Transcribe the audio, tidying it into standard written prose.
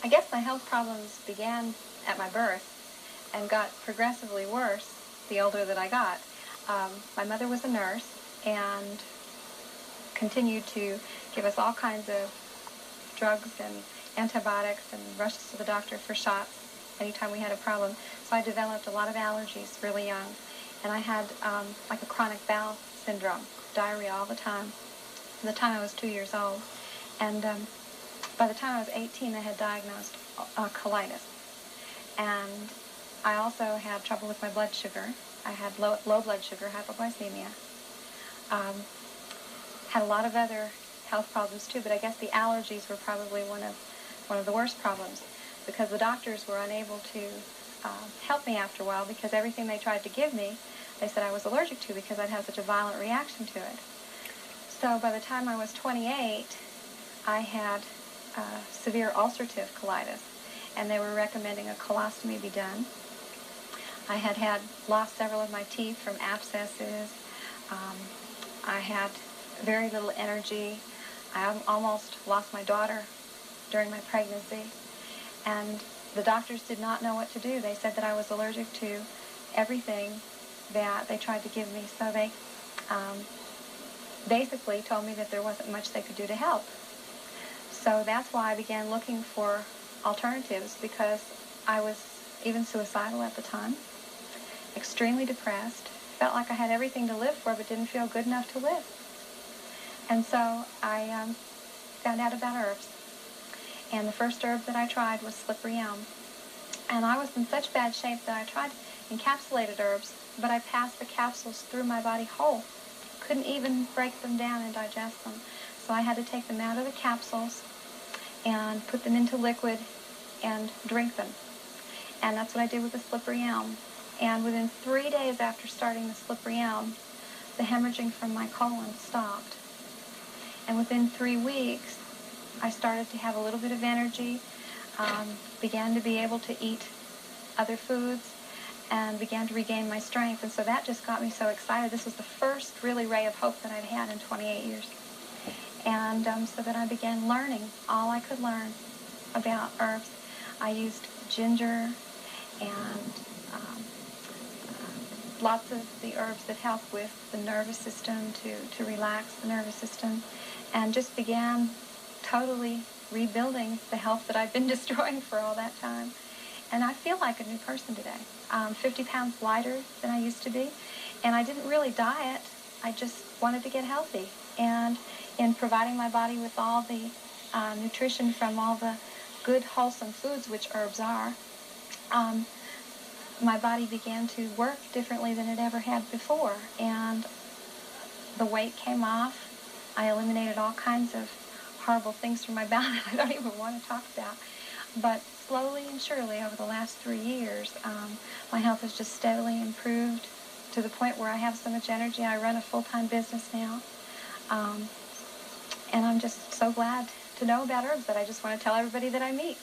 I guess my health problems began at my birth and got progressively worse the older that I got. My mother was a nurse and continued to give us all kinds of drugs and antibiotics and rushes to the doctor for shots anytime we had a problem. So I developed a lot of allergies really young. And I had like a chronic bowel syndrome, diarrhea all the time, from the time I was 2 years old. And by the time I was 18, I had diagnosed colitis. And I also had trouble with my blood sugar. I had low blood sugar, hypoglycemia. Had a lot of other health problems too, but I guess the allergies were probably one of the worst problems, because the doctors were unable to help me after a while, because everything they tried to give me, they said I was allergic to because I'd had such a violent reaction to it. So by the time I was 28, I had severe ulcerative colitis, and they were recommending a colostomy be done. I had lost several of my teeth from abscesses. I had very little energy. I almost lost my daughter during my pregnancy, and the doctors did not know what to do. They said that I was allergic to everything that they tried to give me, so they basically told me that there wasn't much they could do to help. So that's why I began looking for alternatives, because I was even suicidal at the time, extremely depressed, felt like I had everything to live for but didn't feel good enough to live. And so I found out about herbs. And the first herb that I tried was slippery elm. And I was in such bad shape that I tried encapsulated herbs, but I passed the capsules through my body whole. Couldn't even break them down and digest them. So I had to take them out of the capsules and put them into liquid and drink them. And that's what I did with the slippery elm. And within 3 days after starting the slippery elm, the hemorrhaging from my colon stopped. And within 3 weeks, I started to have a little bit of energy, began to be able to eat other foods, and began to regain my strength. And so that just got me so excited. This was the first really ray of hope that I'd had in 28 years. And so then I began learning all I could learn about herbs. I used ginger and lots of the herbs that help with the nervous system, to relax the nervous system, and just began totally rebuilding the health that I've been destroying for all that time. And I feel like a new person today. 50 pounds lighter than I used to be. And I didn't really diet. I just wanted to get healthy. And in providing my body with all the nutrition from all the good, wholesome foods, which herbs are, my body began to work differently than it ever had before. And the weight came off. I eliminated all kinds of horrible things from my body that I don't even want to talk about. But slowly and surely over the last 3 years, my health has just steadily improved to the point where I have so much energy. I run a full-time business now. And I'm just so glad to know about herbs that I just want to tell everybody that I meet.